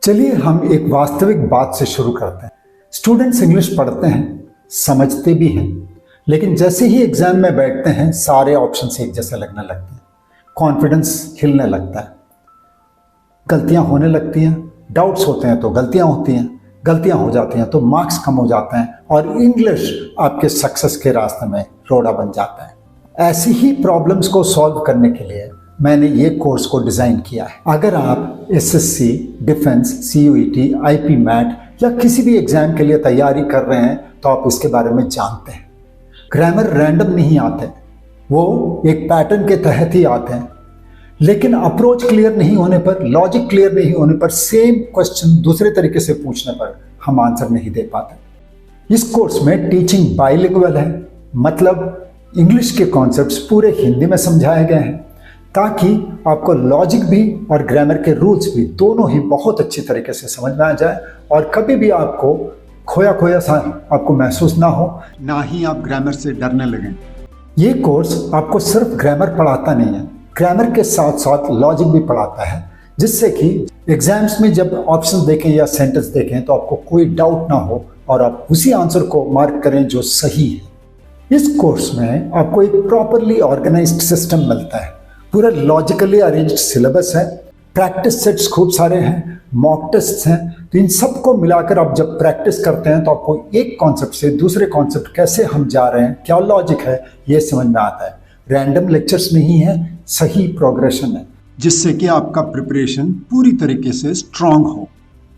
चलिए हम एक वास्तविक बात से शुरू करते हैं। स्टूडेंट्स इंग्लिश पढ़ते हैं, समझते भी हैं, लेकिन जैसे ही एग्जाम में बैठते हैं सारे ऑप्शन एक जैसे लगने लगते हैं, कॉन्फिडेंस हिलने लगता है, गलतियां होने लगती हैं, डाउट्स होते हैं तो गलतियां होती हैं, गलतियां हो जाती हैं तो मार्क्स कम हो जाते हैं और इंग्लिश आपके सक्सेस के रास्ते में रोड़ा बन जाता है। ऐसी ही प्रॉब्लम्स को सॉल्व करने के लिए मैंने ये कोर्स को डिज़ाइन किया है। अगर आप SSC, defence, CUET, IPMAT या किसी भी एग्जाम के लिए तैयारी कर रहे हैं तो आप इसके बारे में जानते हैं। ग्रामर रैंडम नहीं आते, वो एक पैटर्न के तहत ही आते हैं, लेकिन अप्रोच क्लियर नहीं होने पर, लॉजिक क्लियर नहीं होने पर, सेम क्वेश्चन दूसरे तरीके से पूछने पर हम आंसर नहीं दे पाते। इस कोर्स में टीचिंग बाइलिंगुअल है, मतलब इंग्लिश के कॉन्सेप्ट्स पूरे हिंदी में समझाए गए हैं ताकि आपको लॉजिक भी और ग्रामर के रूल्स भी दोनों ही बहुत अच्छी तरीके से समझ में आ जाए और कभी भी आपको खोया खोया सा आपको महसूस ना हो, ना ही आप ग्रामर से डरने लगें। ये कोर्स आपको सिर्फ ग्रामर पढ़ाता नहीं है, ग्रामर के साथ साथ लॉजिक भी पढ़ाता है, जिससे कि एग्जाम्स में जब ऑप्शन देखें या सेंटेंस देखें तो आपको कोई डाउट ना हो और आप उसी आंसर को मार्क करें जो सही है। इस कोर्स में आपको एक प्रॉपरली ऑर्गेनाइज्ड सिस्टम मिलता है, पूरा लॉजिकली अरेंज्ड सिलेबस है, प्रैक्टिस सेट्स खूब सारे हैं, मॉक टेस्ट्स हैं। तो इन सबको मिलाकर आप जब प्रैक्टिस करते हैं तो आपको एक कॉन्सेप्ट से दूसरे कॉन्सेप्ट कैसे हम जा रहे हैं, क्या लॉजिक है, ये समझ में आता है। रैंडम लेक्चर्स नहीं है, सही प्रोग्रेशन है, जिससे कि आपका प्रिपरेशन पूरी तरीके से स्ट्रांग हो।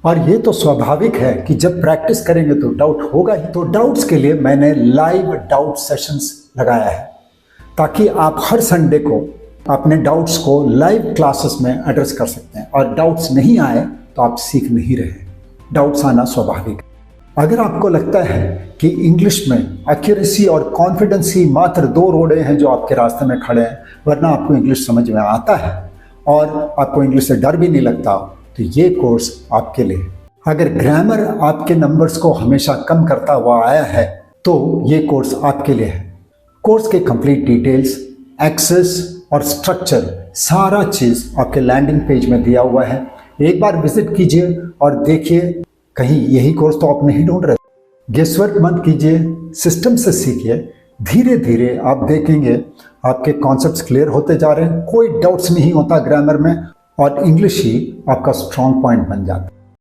और ये तो स्वाभाविक है कि जब प्रैक्टिस करेंगे तो डाउट होगा ही। तो डाउट्स के लिए मैंने लाइव डाउट सेशंस लगाया है ताकि आप हर संडे को अपने डाउट्स को लाइव क्लासेस में एड्रेस कर सकते हैं। और डाउट्स नहीं आए तो आप सीख नहीं रहे, डाउट्स आना स्वाभाविक है। अगर आपको लगता है कि इंग्लिश में एक्यूरेसी और कॉन्फिडेंस ही मात्र दो रोड़े हैं जो आपके रास्ते में खड़े हैं, वरना आपको इंग्लिश समझ में आता है और आपको इंग्लिश से डर भी नहीं लगता, तो ये कोर्स आपके लिए। अगर ग्रामर आपके नंबर्स को हमेशा कम करता हुआ आया है तो ये कोर्स आपके लिए है। कोर्स के कंप्लीट डिटेल्स, एक्सेस और स्ट्रक्चर, सारा चीज़ आपके लैंडिंग पेज में दिया हुआ है। एक बार विजिट कीजिए और देखिए, कहीं यही कोर्स तो आप नहीं ढूंढ रहे। गेसवर्क मत कीजिए, सिस्टम से सीखिए। धीरे धीरे आप देखेंगे आपके कॉन्सेप्ट्स क्लियर होते जा रहे हैं, कोई डाउट्स नहीं होता ग्रामर में और इंग्लिश ही आपका स्ट्रॉन्ग पॉइंट बन जाता है।